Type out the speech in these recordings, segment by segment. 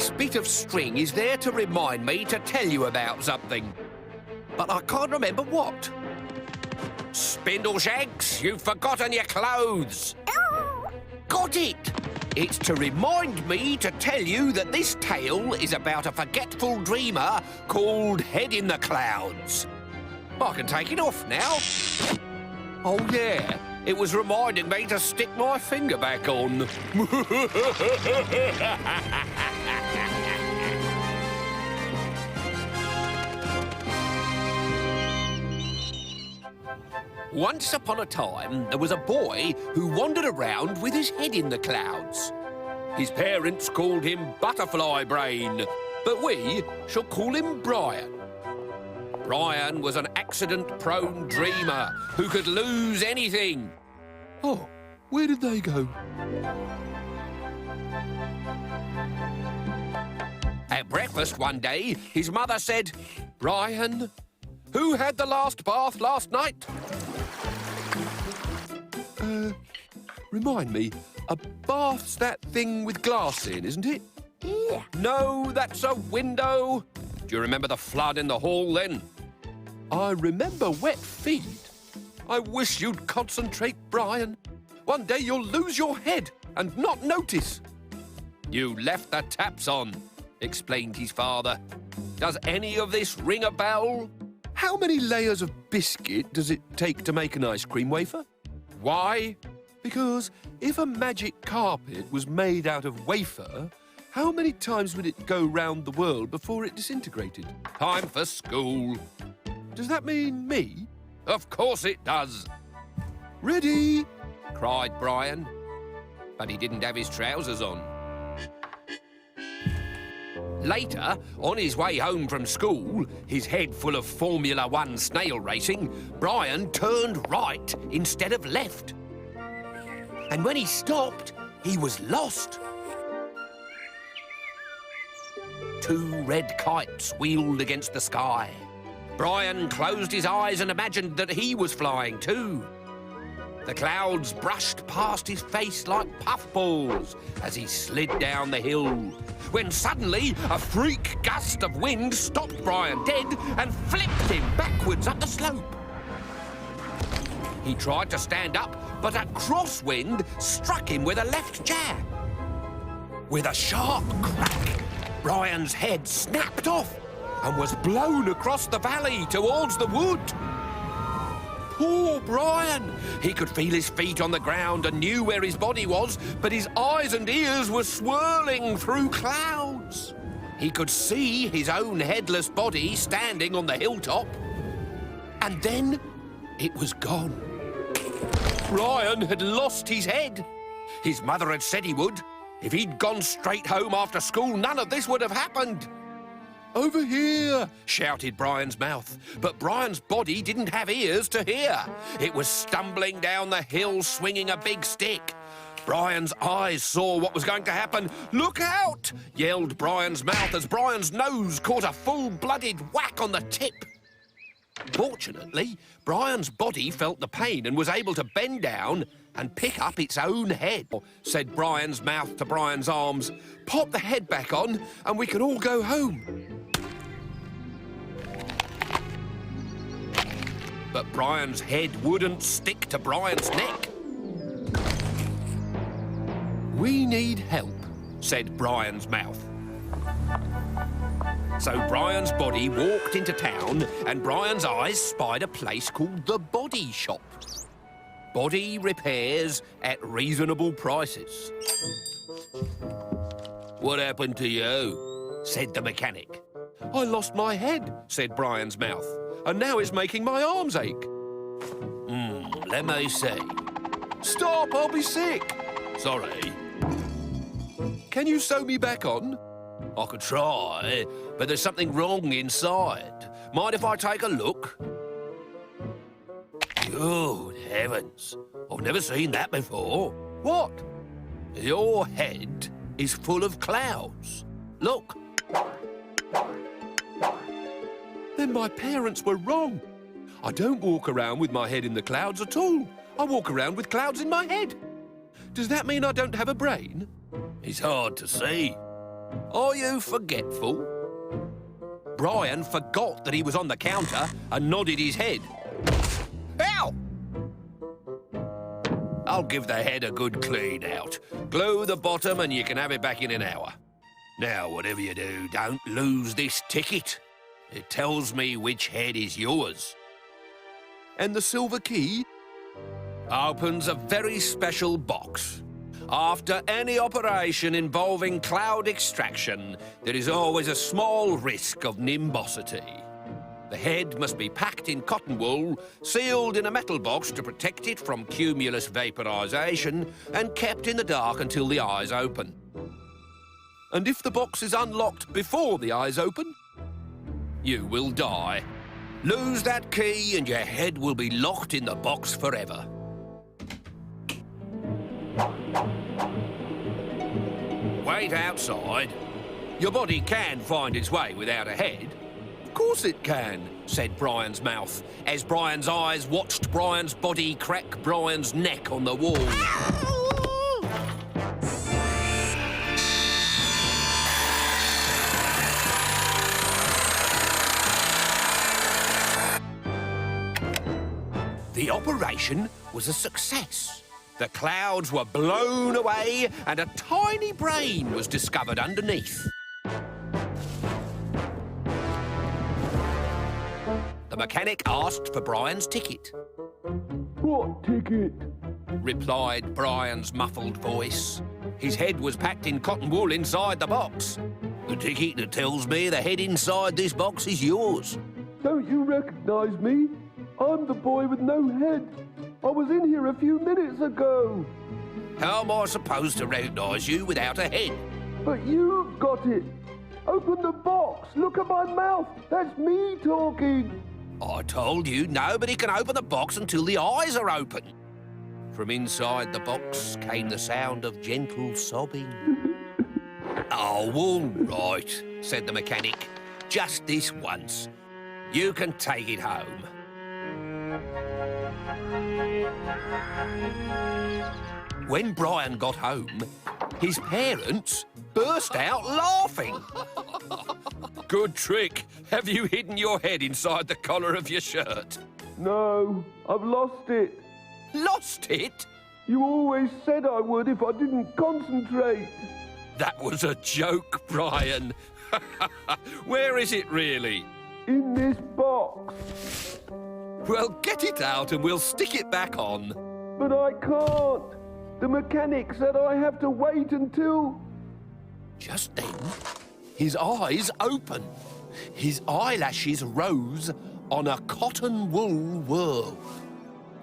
This bit of string is there to remind me to tell you about something. But I can't remember what. Spindleshanks, you've forgotten your clothes. Got it! It's to remind me to tell you that this tale is about a forgetful dreamer called Head in the Clouds. I can take it off now. Oh, yeah. It was reminding me to stick my finger back on. Once upon a time, there was a boy who wandered around with his head in the clouds. His parents called him Butterfly Brain, but we shall call him Brian. Brian was an accident-prone dreamer who could lose anything. Oh, where did they go? At breakfast one day, his mother said, "Brian, who had the last bath last night?" Remind me, a bath's that thing with glass in, isn't it? Yeah. No, that's a window. Do you remember the flood in the hall then? I remember wet feet. I wish you'd concentrate, Brian. One day you'll lose your head and not notice. You left the taps on, explained his father. Does any of this ring a bell? How many layers of biscuit does it take to make an ice cream wafer? Why? Because if a magic carpet was made out of wafer, how many times would it go round the world before it disintegrated? Time for school. Does that mean me? Of course it does. Ready? Cried Brian. But he didn't have his trousers on. Later, on his way home from school, his head full of Formula One snail racing, Brian turned right instead of left. And when he stopped, he was lost. Two red kites wheeled against the sky. Brian closed his eyes and imagined that he was flying too. The clouds brushed past his face like puffballs as he slid down the hill, when suddenly a freak gust of wind stopped Brian dead and flipped him backwards up the slope. He tried to stand up, but a crosswind struck him with a left jab. With a sharp crack, Brian's head snapped off and was blown across the valley towards the wood. Poor Brian! He could feel his feet on the ground and knew where his body was, but his eyes and ears were swirling through clouds. He could see his own headless body standing on the hilltop. And then it was gone. Brian had lost his head. His mother had said he would. If he'd gone straight home after school, none of this would have happened. "Over here!" shouted Brian's mouth. But Brian's body didn't have ears to hear. It was stumbling down the hill swinging a big stick. Brian's eyes saw what was going to happen. "Look out!" yelled Brian's mouth as Brian's nose caught a full-blooded whack on the tip. Fortunately, Brian's body felt the pain and was able to bend down and pick up its own head. Said Brian's mouth to Brian's arms, "Pop the head back on and we can all go home." But Brian's head wouldn't stick to Brian's neck. "We need help," said Brian's mouth. So Brian's body walked into town and Brian's eyes spied a place called the Body Shop. Body repairs at reasonable prices. "What happened to you?" said the mechanic. "I lost my head," said Brian's mouth, "and now it's making my arms ache." Let me see. "Stop, I'll be sick." "Sorry." "Can you sew me back on?" "I could try, but there's something wrong inside. Mind if I take a look?" Good heavens, I've never seen that before. "What?" "Your head is full of clouds. Look." Then my parents were wrong. I don't walk around with my head in the clouds at all. I walk around with clouds in my head. Does that mean I don't have a brain? It's hard to see. Are you forgetful? Brian forgot that he was on the counter and nodded his head. Ow! I'll give the head a good clean out. Glue the bottom and you can have it back in an hour. Now, whatever you do, don't lose this ticket. It tells me which head is yours. And the silver key opens a very special box. After any operation involving cloud extraction, there is always a small risk of nimbosity. The head must be packed in cotton wool, sealed in a metal box to protect it from cumulus vaporization, and kept in the dark until the eyes open. And if the box is unlocked before the eyes open, you will die. Lose that key and your head will be locked in the box forever. Wait outside. Your body can find its way without a head. Of course it can, said Brian's mouth, as Brian's eyes watched Brian's body crack Brian's neck on the wall. The operation was a success. The clouds were blown away and a tiny brain was discovered underneath. The mechanic asked for Brian's ticket. What ticket? Replied Brian's muffled voice. His head was packed in cotton wool inside the box. The ticket that tells me the head inside this box is yours. Don't you recognise me? I'm the boy with no head. I was in here a few minutes ago. How am I supposed to recognise you without a head? But you've got it. Open the box. Look at my mouth. That's me talking. I told you nobody can open the box until the eyes are open. From inside the box came the sound of gentle sobbing. Oh, all right, said the mechanic. Just this once. You can take it home. When Brian got home, his parents burst out laughing. Good trick. Have you hidden your head inside the collar of your shirt? No, I've lost it. Lost it? You always said I would if I didn't concentrate. That was a joke, Brian. Where is it really? In this box. Well, get it out and we'll stick it back on. But I can't. The mechanic said I have to wait until... Just then, his eyes opened. His eyelashes rose on a cotton wool world.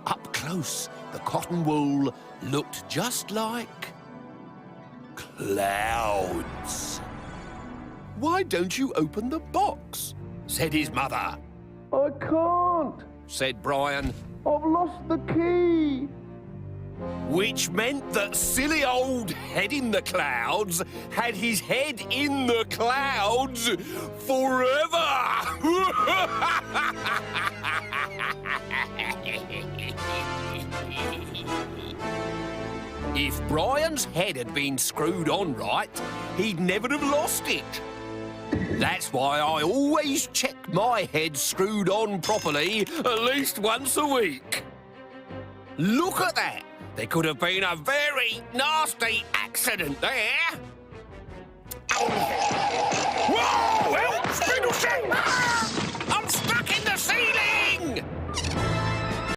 Up close, the cotton wool looked just like clouds. Why don't you open the box? Said his mother. I can't, said Brian. I've lost the key. Which meant that silly old head in the clouds had his head in the clouds forever. If Brian's head had been screwed on right, he'd never have lost it. That's why I always check my head screwed on properly at least once a week. Look at that. There could have been a very nasty accident there.